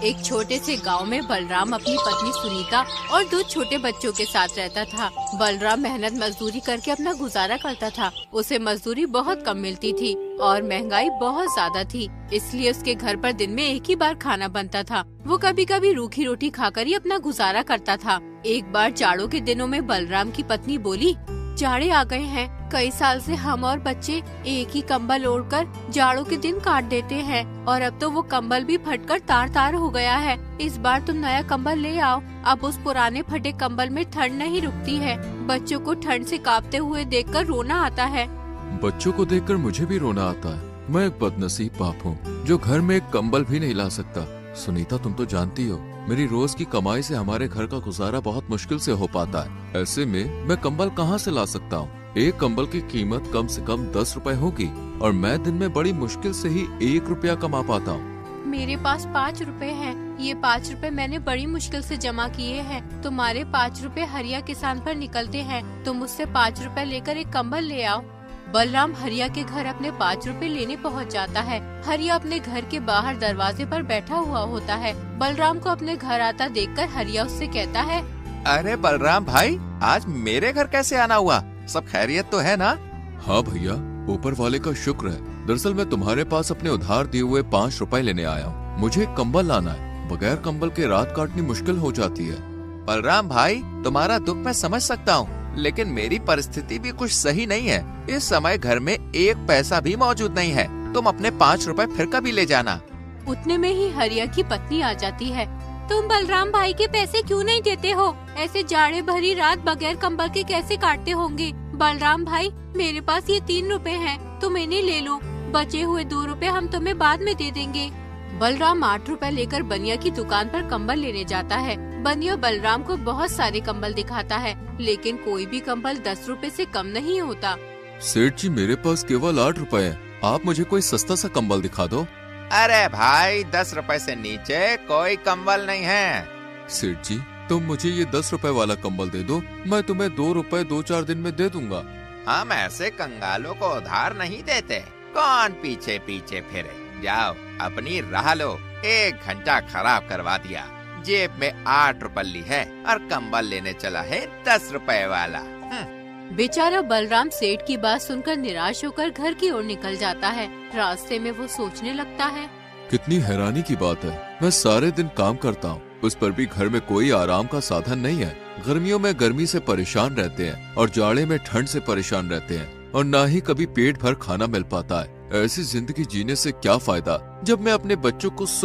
एक छोटे से गांव में बलराम अपनी पत्नी सुनीता और दो छोटे बच्चों के साथ रहता था। बलराम मेहनत मजदूरी करके अपना गुजारा करता था। उसे मजदूरी बहुत कम मिलती थी और महंगाई बहुत ज्यादा थी, इसलिए उसके घर पर दिन में एक ही बार खाना बनता था। वो कभी कभी रूखी रोटी खाकर ही अपना गुजारा करता था। एक बार जाड़ों के दिनों में बलराम की पत्नी बोली, जाड़े आ गए हैं, कई साल से हम और बच्चे एक ही कंबल ओढ़कर जाड़ों के दिन काट देते हैं और अब तो वो कंबल भी फटकर तार तार हो गया है। इस बार तुम नया कंबल ले आओ। अब उस पुराने फटे कंबल में ठंड नहीं रुकती है। बच्चों को ठंड से कांपते हुए देखकर रोना आता है। बच्चों को देखकर मुझे भी रोना आता है। मैं एक बदनसीब बाप हूँ जो घर में एक कंबल भी नहीं ला सकता। सुनीता, तुम तो जानती हो मेरी रोज की कमाई से हमारे घर का गुजारा बहुत मुश्किल से हो पाता है। ऐसे में मैं कंबल कहाँ से ला सकता हूँ? एक कंबल की कीमत कम से कम 10 रुपए होगी और मैं दिन में बड़ी मुश्किल से ही 1 रुपया कमा पाता हूँ। मेरे पास 5 रुपए हैं। ये 5 रुपए मैंने बड़ी मुश्किल से जमा किए हैं। तुम्हारे 5 रुपए हरिया किसान पर निकलते हैं। तुम उससे 5 रुपए लेकर एक कंबल ले आओ। बलराम हरिया के घर अपने 5 रुपए लेने पहुंच जाता है। हरिया अपने घर के बाहर दरवाजे पर बैठा हुआ होता है। बलराम को अपने घर आता देखकर हरिया उससे कहता है, अरे बलराम भाई, आज मेरे घर कैसे आना हुआ? सब खैरियत तो है ना? हाँ भैया, ऊपर वाले का शुक्र है। दरअसल मैं तुम्हारे पास अपने उधार दिए हुए 5 रुपए लेने आया हूँ। मुझे एक कंबल लाना है। बगैर कंबल के रात काटनी मुश्किल हो जाती है। बलराम भाई, तुम्हारा दुख मैं समझ सकता हूँ, लेकिन मेरी परिस्थिति भी कुछ सही नहीं है। इस समय घर में 1 पैसा भी मौजूद नहीं है। तुम अपने 5 रुपए फिर कभी ले जाना। उतने में ही हरिया की पत्नी आ जाती है। तुम बलराम भाई के पैसे क्यों नहीं देते हो? ऐसे जाड़े भरी रात बगैर कंबल के कैसे काटते होंगे? बलराम भाई, मेरे पास ये 3 रुपए हैं, तुम इन्हें ले लो। बचे हुए 2 रुपए हम तुम्हें बाद में दे देंगे। बलराम 8 रुपए लेकर बनिया की दुकान पर कंबल लेने जाता है। बनिया बलराम को बहुत सारे कंबल दिखाता है, लेकिन कोई भी कंबल 10 रुपए से कम नहीं होता। सेठ जी, मेरे पास केवल 8 रुपए हैं। आप मुझे कोई सस्ता सा कंबल दिखा दो। अरे भाई, 10 रुपए से नीचे कोई कंबल नहीं है। सेठ जी, तुम मुझे ये 10 रुपए वाला कंबल दे दो, मैं तुम्हें 2 रुपए 2-4 दिन में दे दूंगा। हम ऐसे कंगालों को उधार नहीं देते। कौन पीछे पीछे फिरे? जाओ अपनी राह लो। 1 घंटा खराब करवा दिया। जेब में 8 रुपए ली है और कंबल लेने चला है 10 रुपए वाला। बेचारा बलराम सेठ की बात सुनकर निराश होकर घर की ओर निकल जाता है। रास्ते में वो सोचने लगता है, कितनी हैरानी की बात है। मैं सारे दिन काम करता हूँ, उस पर भी घर में कोई आराम का साधन नहीं है। गर्मियों में गर्मी से परेशान रहते हैं और जाड़े में ठंड से परेशान रहते हैं और ना ही कभी पेट भर खाना मिल पाता है। ऐसी जिंदगी जीने से क्या फायदा जब मैं अपने बच्चों को